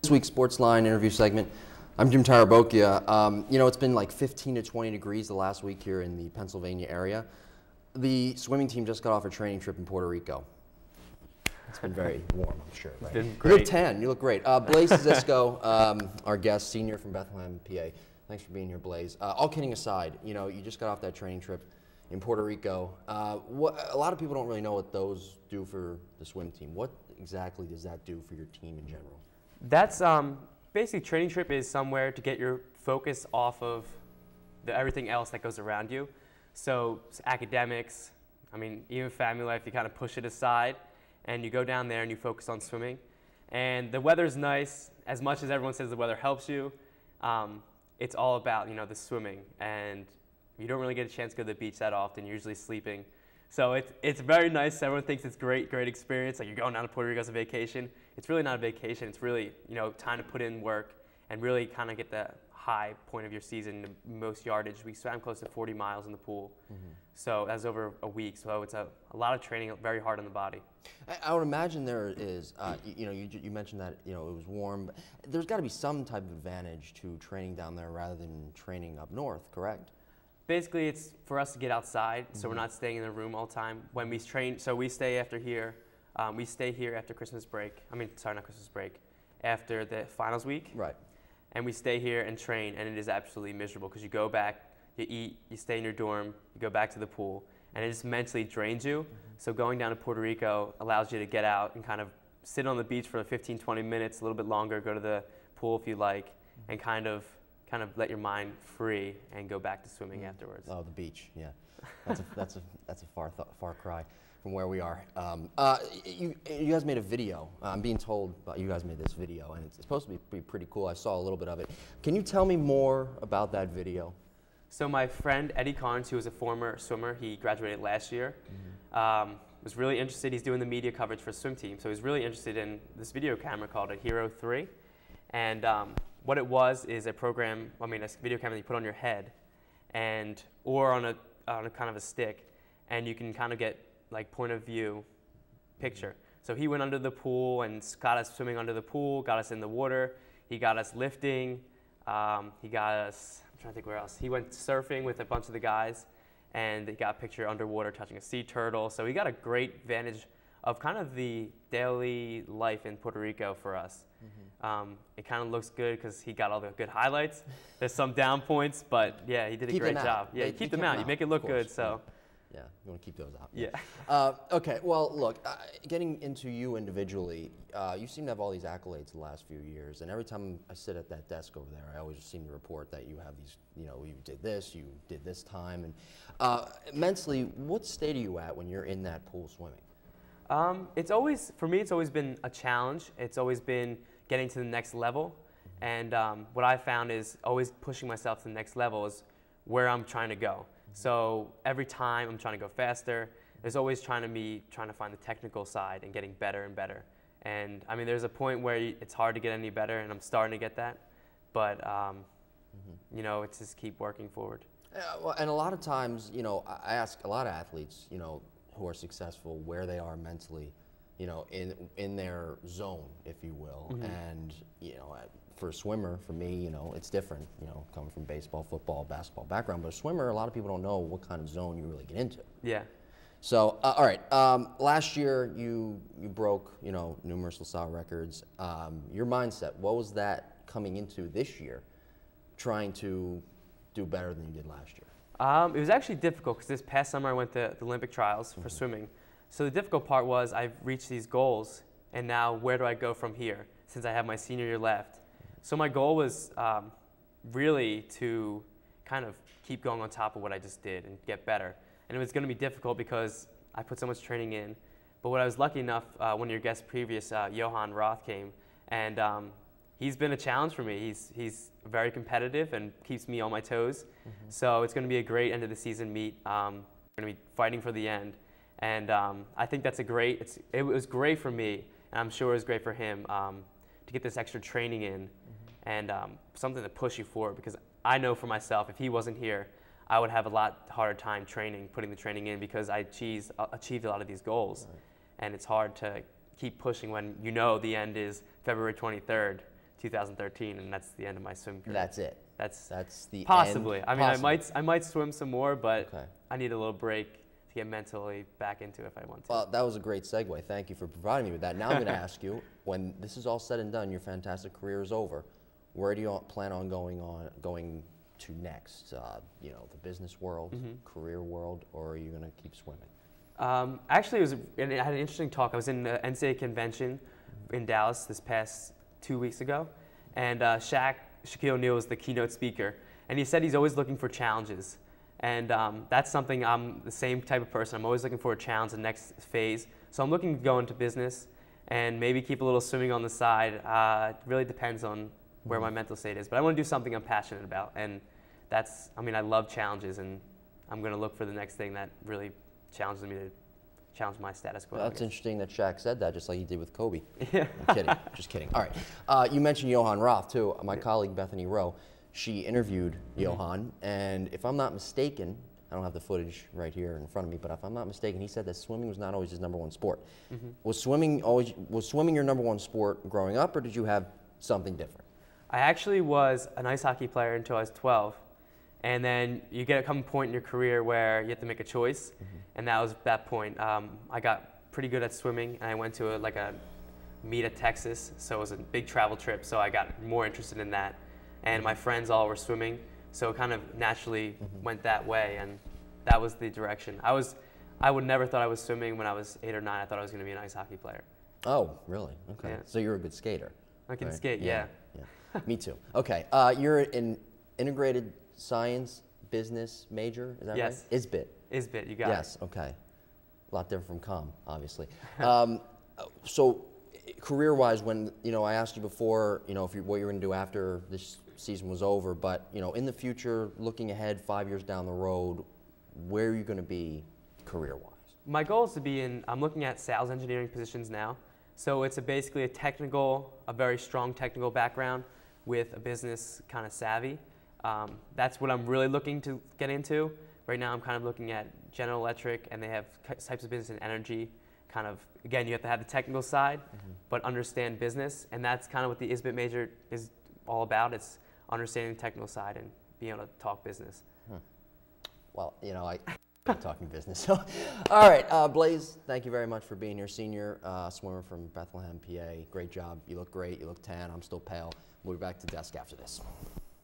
This week's SportsLine interview segment. I'm Jim Tarabocchia. It's been like 15 to 20 degrees the last week here in the Pennsylvania area. The swimming team just got off a training trip in Puerto Rico. It's been very warm, I'm sure. Right? It's been great. You look tan. You look great. Blase Szyszko, our guest, senior from Bethlehem, PA. Thanks for being here, Blase. All kidding aside, you just got off that training trip in Puerto Rico. A lot of people don't really know what those do for the swim team. What exactly does that do for your team in general? That's basically, training trip is somewhere to get your focus off of everything else that goes around you. So academics, even family life, you kind of push it aside and you go down there and you focus on swimming. And the weather's nice. As much as everyone says the weather helps you, it's all about the swimming, and you don't really get a chance to go to the beach that often. You're usually sleeping. So it's very nice. Everyone thinks it's great experience. Like, you're going down to Puerto Rico as a vacation. It's really not a vacation. It's really time to put in work and really kind of get the high point of your season, the most yardage. We swam close to 40 miles in the pool. Mm-hmm. So that's over a week. So it's a lot of training, very hard on the body. I would imagine there is, you mentioned that it was warm. There's got to be some type of advantage to training down there rather than training up north, correct? Basically, it's for us to get outside, so we're not staying in the room all the time. When we train, so we stay after here. We stay here after Christmas break. Not Christmas break, after the finals week. Right. And we stay here and train, and it is absolutely miserable because you go back, you eat, you stay in your dorm, you go back to the pool, and it just mentally drains you. Mm-hmm. So going down to Puerto Rico allows you to get out and kind of sit on the beach for 15, 20 minutes, a little bit longer, go to the pool if you like, and kind of let your mind free and go back to swimming afterwards. Oh, the beach, yeah. That's a far cry from where we are. You guys made a video. I'm being told you guys made this video, and it's supposed to be pretty cool. I saw a little bit of it. Can you tell me more about that video? So my friend Eddie Carnes, who was a former swimmer, he graduated last year, was really interested. He's doing the media coverage for swim team, so he's really interested in this video camera called a Hero 3. And what it was is a program, a video camera that you put on your head, or on a kind of a stick, and you can kind of get like point of view picture. So he went under the pool and got us swimming under the pool, got us in the water, he got us lifting, he got us, I'm trying to think where else. He went surfing with a bunch of the guys, and he got a picture underwater touching a sea turtle. So he got a great vantage of kind of the daily life in Puerto Rico for us. Mm-hmm. It kind of looks good because he got all the good highlights. There's some down points, but yeah, he did a great job. Yeah, you keep them out. You make it look good. So. Yeah, you want to keep those out. Yeah. Okay, well, look, getting into you individually, you seem to have all these accolades the last few years, and every time I sit at that desk over there, I always seem to report that you have these, you did this time, and mentally, what state are you at when you're in that pool swimming? For me, it's always been a challenge. It's always been getting to the next level, and what I found is always pushing myself to the next level is where I'm trying to go. So every time I'm trying to go faster. There's always trying to find the technical side and getting better and better. And there's a point where it's hard to get any better, and I'm starting to get that. But it's just keep working forward. Well, and a lot of times, I ask a lot of athletes, who are successful, where they are mentally, in their zone, if you will. Mm-hmm. And for a swimmer, for me, it's different, coming from baseball, football, basketball background. But a swimmer, a lot of people don't know what kind of zone you really get into. Yeah. So, all right, last year you broke, numerous LaSalle records. Your mindset, what was that coming into this year, trying to do better than you did last year? It was actually difficult because this past summer I went to the Olympic trials for swimming. So the difficult part was I've reached these goals, and now where do I go from here since I have my senior year left? So my goal was really to kind of keep going on top of what I just did and get better. And it was going to be difficult because I put so much training in. But what I was lucky enough, one of your guests previous, Johan Roth, came, and he's been a challenge for me. He's very competitive and keeps me on my toes. Mm-hmm. So it's going to be a great end of the season meet. We're going to be fighting for the end. And I think that's it was great for me, and I'm sure it was great for him to get this extra training in, and something to push you forward, because I know for myself, if he wasn't here, I would have a lot harder time putting the training in, because I achieved a lot of these goals. Right. And it's hard to keep pushing when the end is February 23rd 2013, and that's the end of my swim career. That's it. That's the possibly. end. I mean, Possibly. I might swim some more, but Okay. I need a little break to get mentally back into it if I want to. Well, that was a great segue. Thank you for providing me with that. Now I'm going to ask you, when this is all said and done, your fantastic career is over, where do you plan on going to next? You know, the business world, career world, or are you going to keep swimming? Actually, I had an interesting talk. I was in the NCAA convention in Dallas this past 2 weeks ago, and Shaquille O'Neal was the keynote speaker, and he said he's always looking for challenges. And that's something, I'm the same type of person. I'm always looking for a challenge, the next phase. So I'm looking to go into business and maybe keep a little swimming on the side. It really depends on where my mental state is. But I want to do something I'm passionate about. And that's, I mean, I love challenges, and I'm going to look for the next thing that really challenges me to challenge my status quo. Well, that's interesting that Shaq said that, just like he did with Kobe. Yeah. I'm kidding. Just kidding. All right. You mentioned Johan Roth, too. My colleague, Bethany Rowe, she interviewed Johan, and if I'm not mistaken, I don't have the footage right here in front of me, but if I'm not mistaken, he said that swimming was not always his number one sport. Was swimming your number one sport growing up, or did you have something different? I actually was an ice hockey player until I was 12. And then you get a point in your career where you have to make a choice. And that was that point. I got pretty good at swimming, and I went to a meet at Texas. So it was a big travel trip. So I got more interested in that. And my friends all were swimming. So it kind of naturally went that way. And that was the direction. I would never thought I was swimming when I was 8 or 9. I thought I was going to be an ice hockey player. Oh, really? Okay. Yeah. So you're a good skater. I can right? skate, yeah. Me too. Okay. You're an integrated science business major, is that Yes. right? ISBIT. ISBIT, you got it. Yes, okay. A lot different from comm, obviously. So career-wise, when, I asked you before, what you're going to do after this season was over, but, in the future, looking ahead 5 years down the road, where are you going to be career-wise? My goal is to be I'm looking at sales engineering positions now. So it's basically a very strong technical background with a business kind of savvy. That's what I'm really looking to get into. Right now I'm kind of looking at General Electric, and they have types of business in energy. Kind of, again, you have to have the technical side, but understand business. And that's kind of what the ISBIT major is all about. It's understanding the technical side and being able to talk business. Well, I'm talking business. So, all right, Blase, thank you very much for being here. Senior swimmer from Bethlehem, PA. Great job. You look great. You look tan. I'm still pale. We'll be back to desk after this.